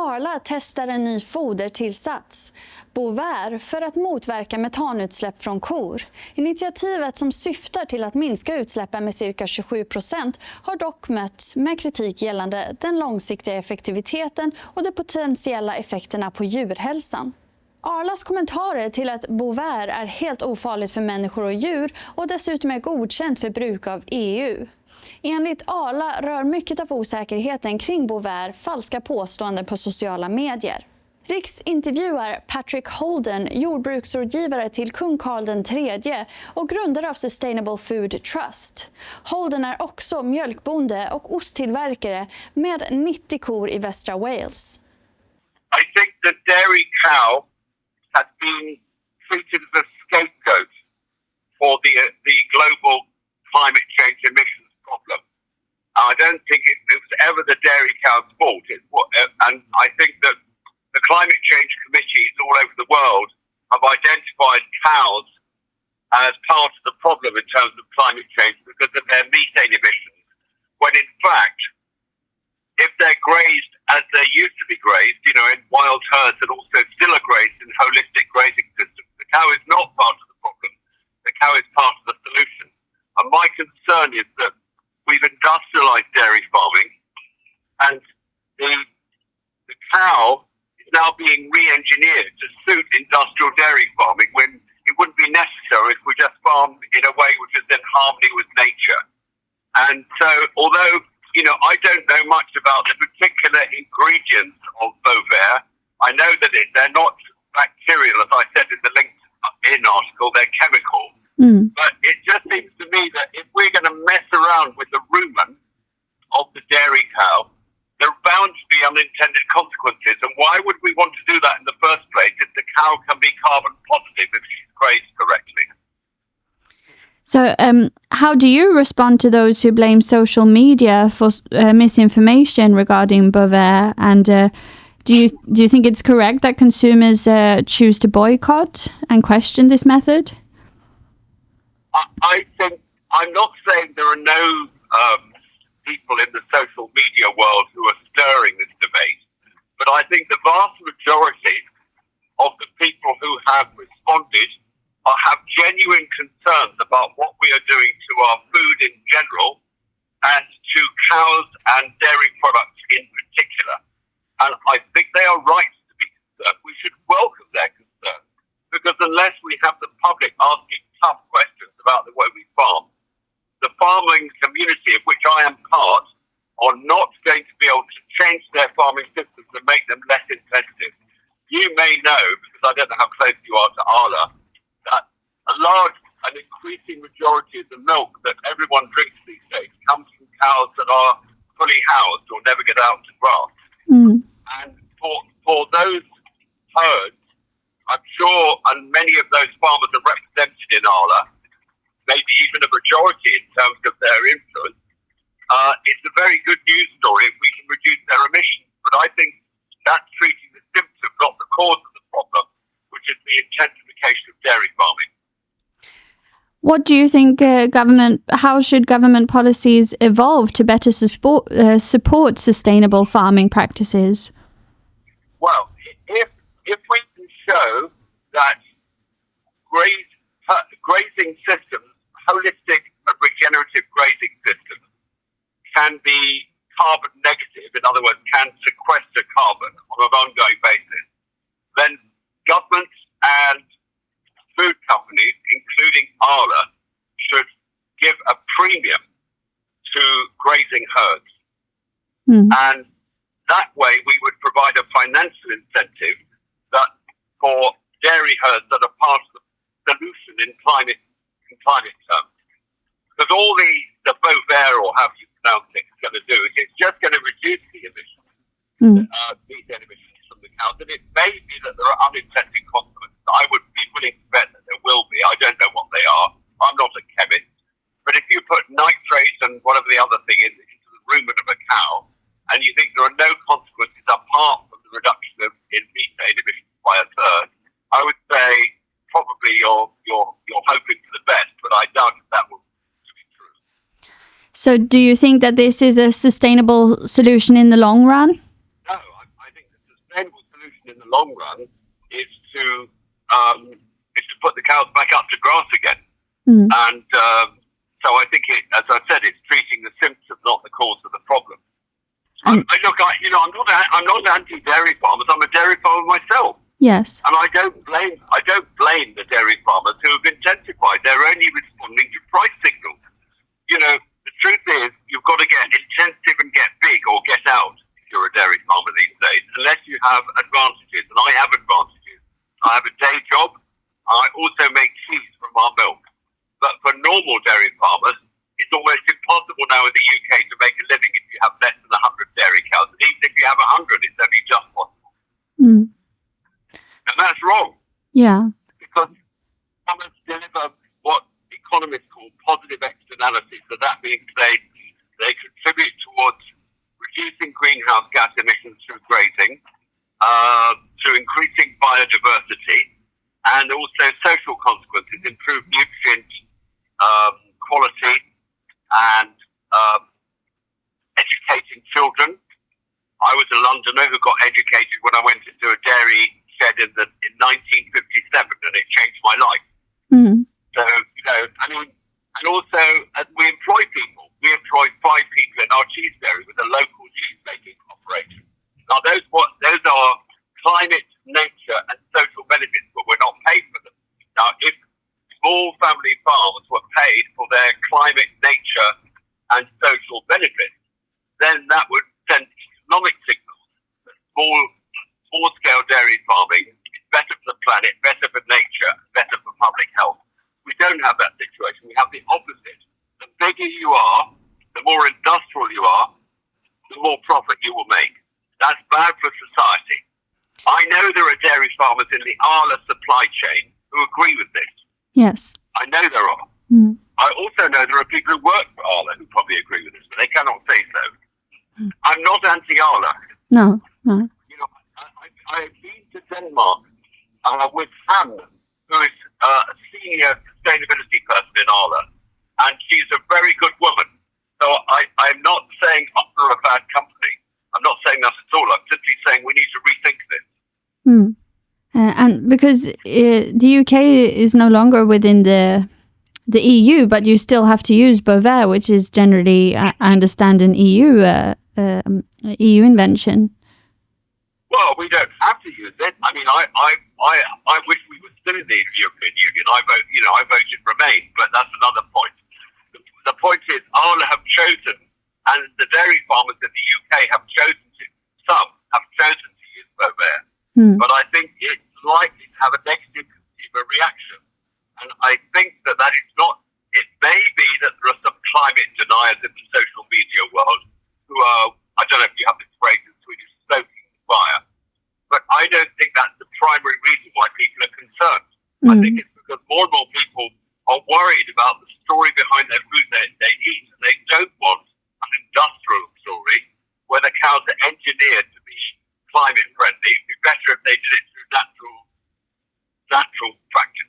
Arla testar en ny fodertillsats, Bovaer, för att motverka metanutsläpp från kor. Initiativet som syftar till att minska utsläppen med cirka 27% har dock mötts med kritik gällande den långsiktiga effektiviteten och de potentiella effekterna på djurhälsan. Arlas kommentarer till att Bovaer är helt ofarligt för människor och djur och dessutom är godkänt för bruk av EU. Enligt Arla rör mycket av osäkerheten kring Bovaer falska påståenden på sociala medier. Riks intervjuar Patrick Holden, jordbruksrådgivare till kung Karl III och grundare av Sustainable Food Trust. Holden är också mjölkbonde och osttillverkare med 90 kor i västra Wales. I think the dairy cow has been treated as a scapegoat for the global climate change emissions problem. I don't think it was ever the dairy cow's fault. And I think that the climate change committees all over the world have identified cows as part of the problem in terms of climate change because of their methane emissions, when in fact, if they're grazed as they used to be grazed, in wild herds and also still are grazed in holistic grazing systems, the cow is not part of the problem. The cow is part of the solution. And my concern is that we've industrialized dairy farming and the cow is now being re-engineered to suit industrial dairy farming when it wouldn't be necessary if we just farmed in a way which is in harmony with nature. And so, although I don't know much about the particular ingredients of Bovaer. I know that they're not bacterial, as I said in the LinkedIn article, they're chemical. But it just seems to me that if we're going to mess around with the rumen of the dairy cow, there are bound to be unintended consequences. And why would we want to do that in the first place if the cow can be carbon positive if she's grazed correctly? So how do you respond to those who blame social media for misinformation regarding Bovaer? And do you think it's correct that consumers choose to boycott and question this method? I think I'm not saying there are no people in the social media world who are stirring this debate, but I think the vast majority of the people who have responded have genuine concerns about what we are doing to our food in general and to cows and dairy products in particular. And I think they are right to be concerned. We should welcome their concerns because unless we have the public asking tough questions about the way we farm, the farming community of which I am part are not going to be able to change their farming systems and make them less intensive. You may know, because I don't know how close you are to Arla, that a large and increasing majority of the milk that everyone drinks these days comes from cows that are fully housed or never get out to grass. And for those herds, I'm sure, and many of those farmers are represented in Arla, maybe even a majority in terms of their influence, it's a very good news story if we can reduce their emissions. But I think that's treating the symptom, not the cause of the problem, which is the intensification of dairy farming. What do you think how should government policies evolve to better support sustainable farming practices? Well, if we can show that grazing systems, holistic and regenerative grazing systems, can be carbon negative, in other words, can sequester carbon on an ongoing basis, then governments and food companies, including Arla, should give a premium to grazing herds. And that way we would provide a financial incentive that for dairy herds that are part of the solution in climate terms. Because all the Bovaer, or however you pronounce it, is going to do is it's just going to reduce the emissions, methane emissions from the cows. And it may be that there are unintended consequences. I would be willing to bet that there will be. I don't know what they are. I'm not a chemist. But if you put nitrates and whatever the other thing is into the rumen of a cow, and you think there are no consequences apart from the reduction in methane emissions by a third, I would say probably you're hoping for the best, but I doubt that will be true. So do you think that this is a sustainable solution in the long run? No, I think the long run is to put the cows back up to grass again. And so I think as I said, it's treating the symptom, not the cause of the problem. I'm not anti-dairy farmers. I'm a dairy farmer myself. Yes. And I don't blame the dairy farmers who have intensified. They're only responding to price signals. The truth is, you've got to get intensive and get big or get out if you're a dairy farmer these days, unless you have advantages. And I have advantages. I have a day job. I also make cheese from our milk. But for normal dairy farmers, it's almost impossible now in the UK to make a living if you have less than 100 dairy cows. And even if you have 100, it's only just possible. And that's wrong. Yeah. Because farmers deliver what economists call positive externalities. So that means they contribute towards reducing greenhouse gas emissions through grazing, to increasing biodiversity, and also social consequences, improve nutrient quality, and educating children. I was a Londoner who got educated when I went into a dairy shed in 1957, and it changed my life. So, and also we employ people. We employ 5 people in our cheese dairy with a local cheese making operation. Now, those are climate, nature, and social benefits, but we're not paid for them. Now, if small family farms were paid for their climate, nature, and social benefits, then that would send economic signals that small-scale dairy farming is better for the planet, better for nature, better for public health. We don't have that situation. We have the opposite. The bigger you are, the more industrial you are, the more profit you will make. That's bad for society. I know there are dairy farmers in the Arla supply chain who agree with this. Yes. I know there are. I also know there are people who work for Arla who probably agree with this, but they cannot say so. I'm not anti-Arla. No. I've been to Denmark with Anne, who is a senior sustainability person in Arla, and she's a very good woman. So I'm not saying they're a bad company. I'm not saying that at all. I'm simply saying we need to rethink this. And because the UK is no longer within the EU, but you still have to use Bovaer, which is generally, I understand, an EU invention. Well, we don't have to use it. I mean, I wish we were still in the European Union. I voted Remain, but that's another point. The point is, Arla have chosen, and the dairy farmers in the UK have chosen to. Some have chosen to use Bovaer, but I think it's likely to have a negative consumer reaction. And I think that is not. It may be that there are some climate deniers in the social media world who are. I don't know if you have this phrase in Swedish, stoking the fire. But I don't think that's the primary reason why people are concerned. I think it's because more and more people are worried about the story behind their food they eat, and they don't want an industrial story where the cows are engineered to be climate friendly. It'd be better if they did it through natural practices.